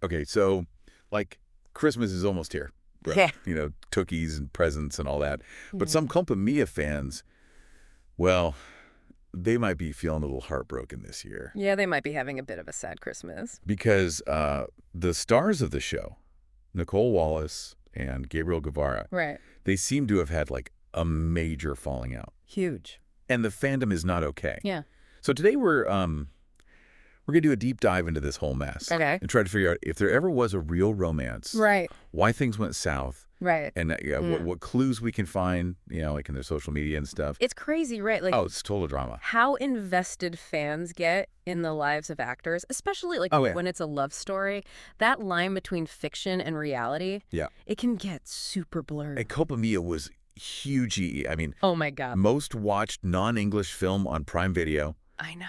Okay, so, like, Christmas is almost here. Yeah. Cookies and presents and all that. But Yeah. some Culpa Mia fans, well, they might be feeling a little heartbroken this year. Yeah, they might be having a bit of a sad Christmas. Because the stars of the show, Nicole Wallace and Gabriel Guevara, Right. they seem to have had, like, a major falling out. Huge. And the fandom is not okay. Yeah. So today we're going to do a deep dive into this whole mess. Okay. And try to figure out if there ever was a real romance. Right. Why things went south. Right. And what clues we can find, like in their social media and stuff. It's crazy, right? Like, Oh, it's total drama. how invested fans get in the lives of actors, especially like Oh, yeah. when it's a love story. That line between fiction and reality, Yeah. it can get super blurred. And Culpa Mia was huge. I mean, Oh my God. most watched non-English film on Prime Video. I know.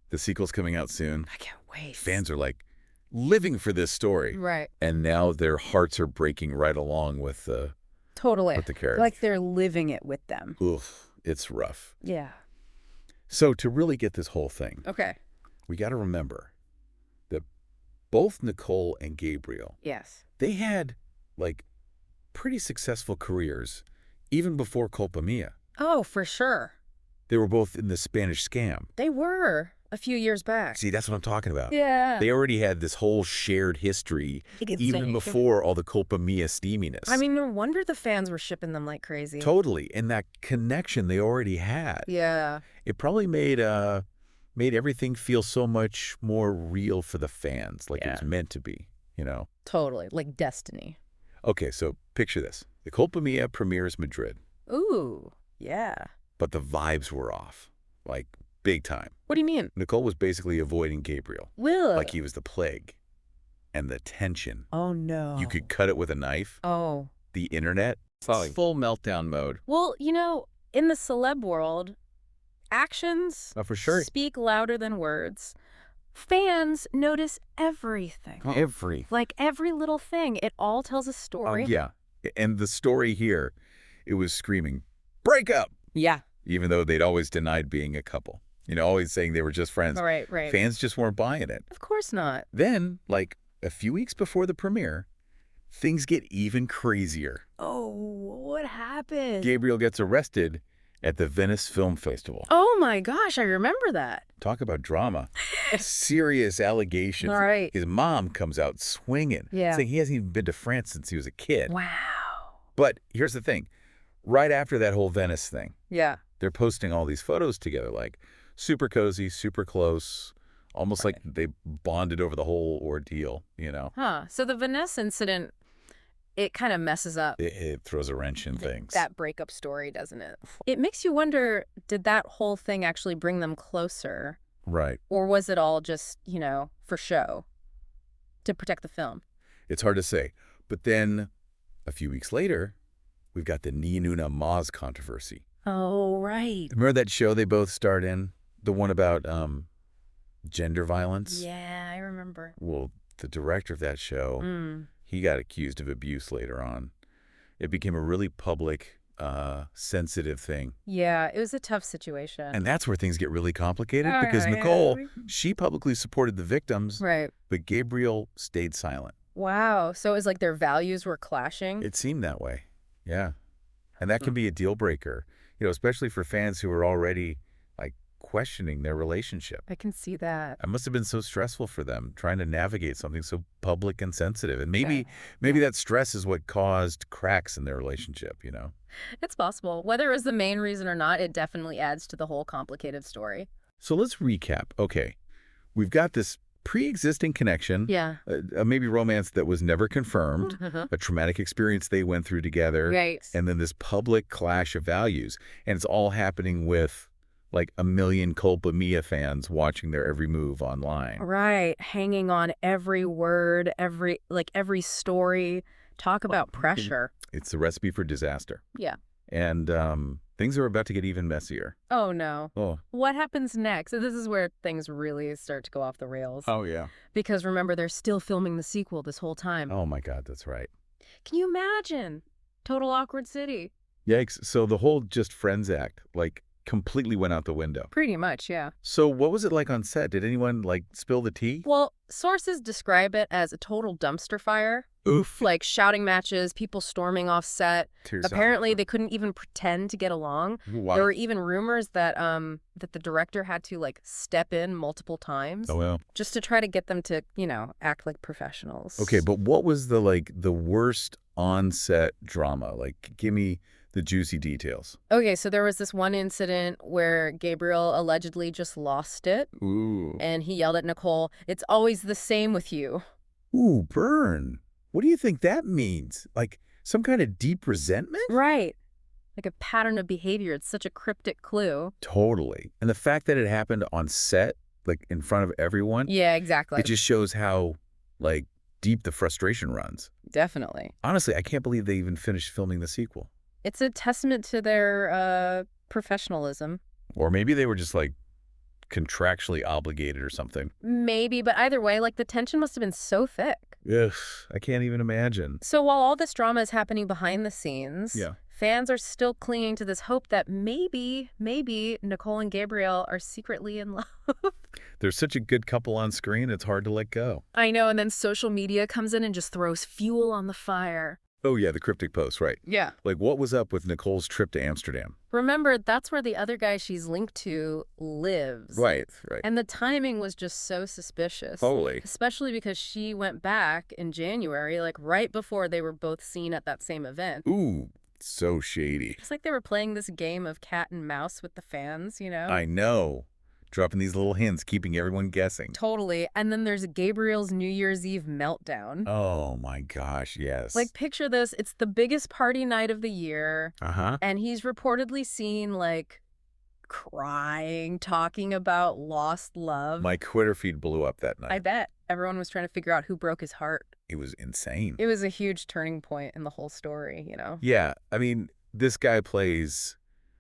The sequel's coming out soon. I can't wait. Fans are like living for this story. Right. And now their hearts are breaking right along with the Totally. character. Like they're living it with them. Oof, it's rough. Yeah. So to really get this whole thing, Okay. we got to remember that both Nicole and Gabriel, Yes. they had like pretty successful careers even before Culpa Mia. Oh, for sure. They were both in the Spanish Scam. They were a few years back. See, that's what I'm talking about. Yeah. They already had this whole shared history even before all the Culpa Mia steaminess. I mean, no wonder the fans were shipping them like crazy. Totally. And that connection they already had. Yeah. It probably made everything feel so much more real for the fans, like it was meant to be, Totally. Like destiny. Okay, so picture this. The Culpa Mia premieres Madrid, Ooh. Yeah. but the vibes were off, like big time. What do you mean? Nicole was basically avoiding Gabriel, Will. like he was the plague. And the tension, Oh, no. you could cut it with a knife. Oh. The internet, full meltdown mode. Well, in the celeb world, actions Oh, for sure. speak louder than words. Fans notice everything. Like every little thing. It all tells a story. Yeah. And the story here, it was screaming, break up, Yeah. even though they'd always denied being a couple. Always saying they were just friends. Right, right. Fans just weren't buying it. Of course not. Then, like a few weeks before the premiere, things get even crazier. Oh, what happened? Gabriel gets arrested at the Venice Film Festival. Oh my gosh, I remember that. Talk about drama. Serious allegations. All right. His mom comes out swinging, Yeah. saying he hasn't even been to France since he was a kid. Wow. But here's the thing. Right after that whole Venice thing, Yeah. they're posting all these photos together, like super cozy, super close, almost like they bonded over the whole ordeal, Huh. So the Vanessa incident, it kind of messes up It throws a wrench in things. that breakup story, doesn't it? It makes you wonder, did that whole thing actually bring them closer? Right. Or was it all just, for show to protect the film? It's hard to say. But then a few weeks later, we've got the Ni Nuna Maz controversy. Oh, right. Remember that show they both starred in? The one about gender violence? Yeah, I remember. Well, the director of that show, he got accused of abuse later on. It became a really public, sensitive thing. Yeah, it was a tough situation. And that's where things get really complicated Oh, because yeah, Nicole, yeah. she publicly supported the victims, Right. but Gabriel stayed silent. Wow. So it was like their values were clashing? It seemed that way. Yeah. And that can be a deal breaker, especially for fans who are already like questioning their relationship. I can see that. It must have been so stressful for them trying to navigate something so public and sensitive. And maybe that stress is what caused cracks in their relationship, It's possible. Whether it was the main reason or not, it definitely adds to the whole complicated story. So let's recap. Okay. We've got this pre-existing connection, Yeah. maybe romance that was never confirmed, Uh-huh. a traumatic experience they went through together, Right. and then this public clash of values. And it's all happening with like a million Culpa Mia fans watching their every move online. Right. Hanging on every word, every story. Talk about pressure. It's the recipe for disaster. Yeah. And things are about to get even messier. Oh, no. Oh. What happens next? So this is where things really start to go off the rails. Oh, yeah. Because remember, they're still filming the sequel this whole time. Oh, my God, that's right. Can you imagine? Total awkward city. Yikes. So the whole just friends act, like completely went out the window. Pretty much, yeah. So what was it like on set? Did anyone, like, spill the tea? Well, sources describe it as a total dumpster fire. Oof. Like shouting matches, people storming off set. Tears Apparently, they couldn't even pretend to get along. Wow. There were even rumors that that the director had to, like, step in multiple times. Oh, well. Just to try to get them to, act like professionals. Okay, but what was the worst on-set drama? Like, give me the juicy details. Okay, so there was this one incident where Gabriel allegedly just lost it. Ooh. And he yelled at Nicole, "It's always the same with you." Ooh, burn. What do you think that means? Like, some kind of deep resentment? Right. Like a pattern of behavior. It's such a cryptic clue. Totally. And the fact that it happened on set, like, in front of everyone, Yeah, exactly. it just shows how, like, deep the frustration runs. Definitely. Honestly, I can't believe they even finished filming the sequel. It's a testament to their professionalism. Or maybe they were just, like, contractually obligated or something. Maybe, but either way, like, the tension must have been so thick. Ugh, I can't even imagine. So while all this drama is happening behind the scenes, Yeah. fans are still clinging to this hope that maybe Nicole and Gabriel are secretly in love. They're such a good couple on screen, it's hard to let go. I know, and then social media comes in and just throws fuel on the fire. Oh, yeah, the cryptic post, right. Yeah. Like, what was up with Nicole's trip to Amsterdam? Remember, that's where the other guy she's linked to lives. Right. And the timing was just so suspicious. Totally. Especially because she went back in January, like right before they were both seen at that same event. Ooh, so shady. It's like they were playing this game of cat and mouse with the fans, I know. Dropping these little hints, keeping everyone guessing. Totally. And then there's Gabriel's New Year's Eve meltdown. Oh, my gosh, yes. Like, picture this. It's the biggest party night of the year. Uh-huh. And he's reportedly seen, like, crying, talking about lost love. My Twitter feed blew up that night. I bet. Everyone was trying to figure out who broke his heart. It was insane. It was a huge turning point in the whole story, Yeah, I mean, this guy plays,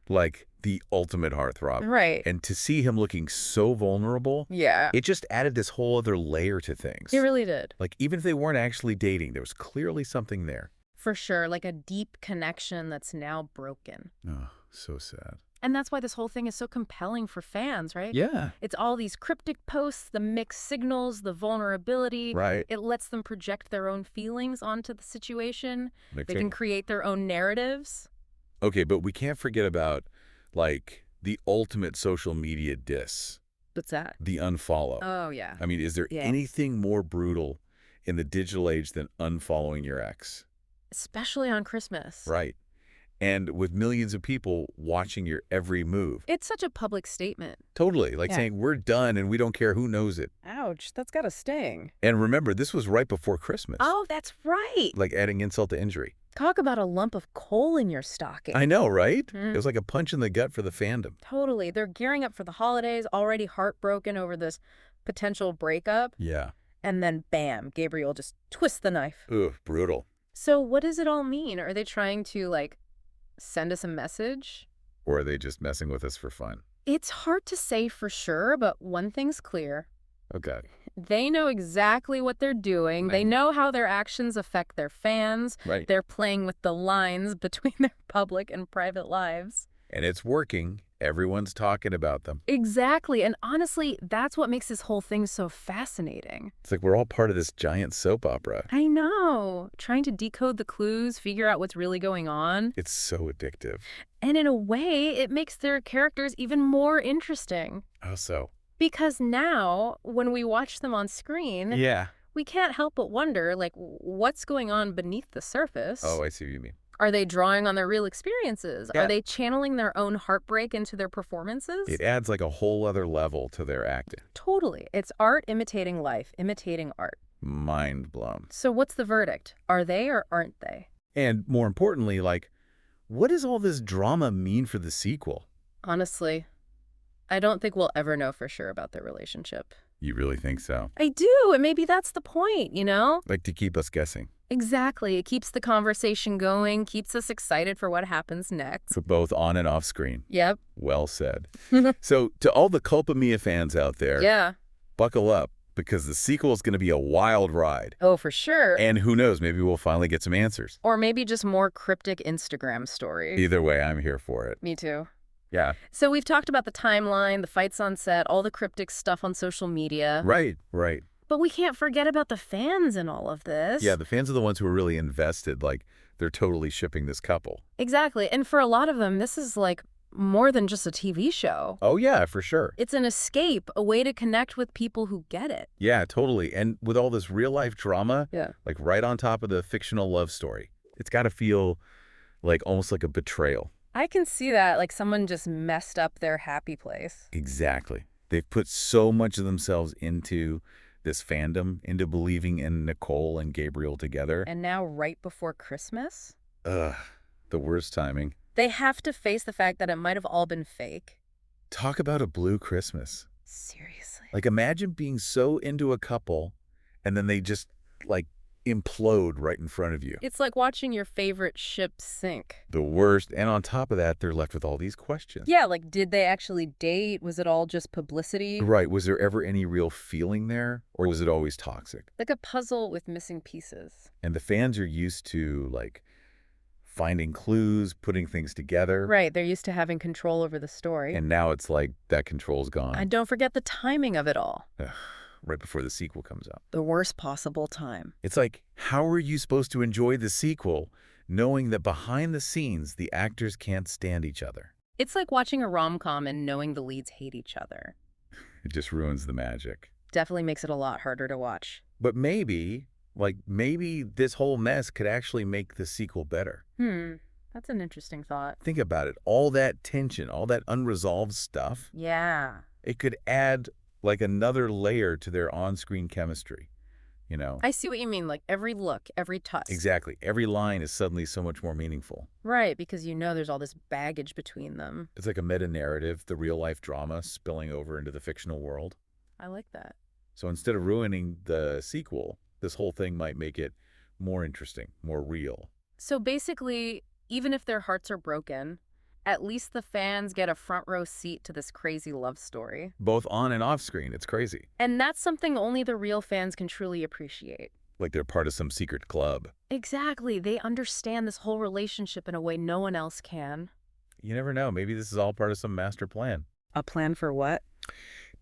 like, the ultimate heartthrob. Right. And to see him looking so vulnerable, Yeah. it just added this whole other layer to things. It really did. Like, even if they weren't actually dating, there was clearly something there. For sure. Like a deep connection that's now broken. Oh, so sad. And that's why this whole thing is so compelling for fans, right? Yeah. It's all these cryptic posts, the mixed signals, the vulnerability. Right. It lets them project their own feelings onto the situation. Okay. They can create their own narratives. Okay, but we can't forget about, like, the ultimate social media diss. What's that? The unfollow. Oh, yeah. I mean, is there anything more brutal in the digital age than unfollowing your ex? Especially on Christmas. Right. And with millions of people watching your every move. It's such a public statement. Totally. Like saying, we're done and we don't care who knows it. Ouch, that's got to sting. And remember, this was right before Christmas. Oh, that's right. Like adding insult to injury. Talk about a lump of coal in your stocking. I know, right? It was like a punch in the gut for the fandom. Totally. They're gearing up for the holidays, already heartbroken over this potential breakup. Yeah. And then, bam, Gabriel just twists the knife. Ugh, brutal. So what does it all mean? Are they trying to, like, send us a message? Or are they just messing with us for fun? It's hard to say for sure, but one thing's clear. Okay. They know exactly what they're doing. They know how their actions affect their fans. Right. They're playing with the lines between their public and private lives. And it's working. Everyone's talking about them. Exactly. And honestly, that's what makes this whole thing so fascinating. It's like we're all part of this giant soap opera. I know. Trying to decode the clues, figure out what's really going on. It's so addictive. And in a way, it makes their characters even more interesting. How so? Because now, when we watch them on screen, we can't help but wonder, like, what's going on beneath the surface? Oh, I see what you mean. Are they drawing on their real experiences? Yeah. Are they channeling their own heartbreak into their performances? It adds like a whole other level to their acting. Totally. It's art imitating life, imitating art. Mind blown. So what's the verdict? Are they or aren't they? And more importantly, like, what does all this drama mean for the sequel? Honestly, I don't think we'll ever know for sure about their relationship. You really think so? I do, and maybe that's the point, Like to keep us guessing. Exactly. It keeps the conversation going, keeps us excited for what happens next. For both on and off screen. Yep. Well said. So to all the Culpa Mia fans out there, buckle up, because the sequel is going to be a wild ride. Oh, for sure. And who knows, maybe we'll finally get some answers. Or maybe just more cryptic Instagram stories. Either way, I'm here for it. Me too. Yeah. So we've talked about the timeline, the fights on set, all the cryptic stuff on social media. Right, right. But we can't forget about the fans in all of this. Yeah, the fans are the ones who are really invested. Like, they're totally shipping this couple. Exactly. And for a lot of them, this is like more than just a TV show. Oh, yeah, for sure. It's an escape, a way to connect with people who get it. Yeah, totally. And with all this real-life drama, Yeah. like right on top of the fictional love story, it's got to feel like almost like a betrayal. I can see that, like someone just messed up their happy place. Exactly. They've put so much of themselves into this fandom, into believing in Nicole and Gabriel together. And now, right before Christmas, Ugh, the worst timing. they have to face the fact that it might have all been fake. Talk about a blue Christmas. Seriously. Like, imagine being so into a couple and then they just, like, implode right in front of you. It's like watching your favorite ship sink. The worst. And on top of that, they're left with all these questions. Yeah, like, did they actually date? Was it all just publicity? Right. Was there ever any real feeling there? Or was it always toxic? Like a puzzle with missing pieces. And the fans are used to, like, finding clues, putting things together. Right, they're used to having control over the story. And now it's like that control's gone. And don't forget the timing of it all. Right before the sequel comes out. The worst possible time. It's like, how are you supposed to enjoy the sequel knowing that behind the scenes, the actors can't stand each other? It's like watching a rom-com and knowing the leads hate each other. It just ruins the magic. Definitely makes it a lot harder to watch. But maybe this whole mess could actually make the sequel better. That's an interesting thought. Think about it. All that tension, all that unresolved stuff. Yeah. It could add like another layer to their on-screen chemistry, you know? I see what you mean, like every look, every touch. Exactly. Every line is suddenly so much more meaningful. Right, because you know there's all this baggage between them. It's like a meta-narrative, the real-life drama spilling over into the fictional world. I like that. So instead of ruining the sequel, this whole thing might make it more interesting, more real. So basically, even if their hearts are broken, at least the fans get a front row seat to this crazy love story. Both on and off screen, it's crazy. And that's something only the real fans can truly appreciate. Like they're part of some secret club. Exactly. They understand this whole relationship in a way no one else can. You never know. Maybe this is all part of some master plan. A plan for what?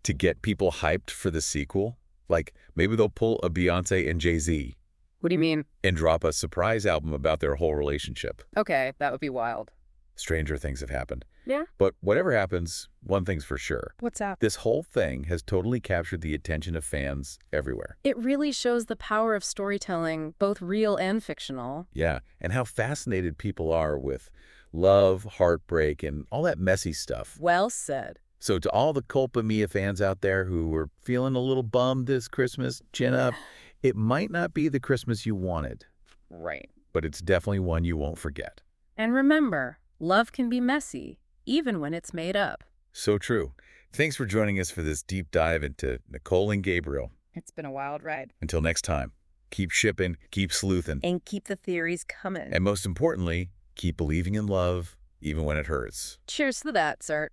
To get people hyped for the sequel. Like, maybe they'll pull a Beyonce and Jay-Z. What do you mean? And drop a surprise album about their whole relationship. Okay, that would be wild. Stranger things have happened. Yeah? But whatever happens, one thing's for sure. What's that? This whole thing has totally captured the attention of fans everywhere. It really shows the power of storytelling, both real and fictional. Yeah, and how fascinated people are with love, heartbreak, and all that messy stuff. Well said. So to all the Culpa Mia fans out there who were feeling a little bummed this Christmas, chin up. It might not be the Christmas you wanted. Right. But it's definitely one you won't forget. And remember, love can be messy, even when it's made up. So true. Thanks for joining us for this deep dive into Nicole and Gabriel. It's been a wild ride. Until next time, keep shipping, keep sleuthing. And keep the theories coming. And most importantly, keep believing in love, even when it hurts. Cheers to that, sir.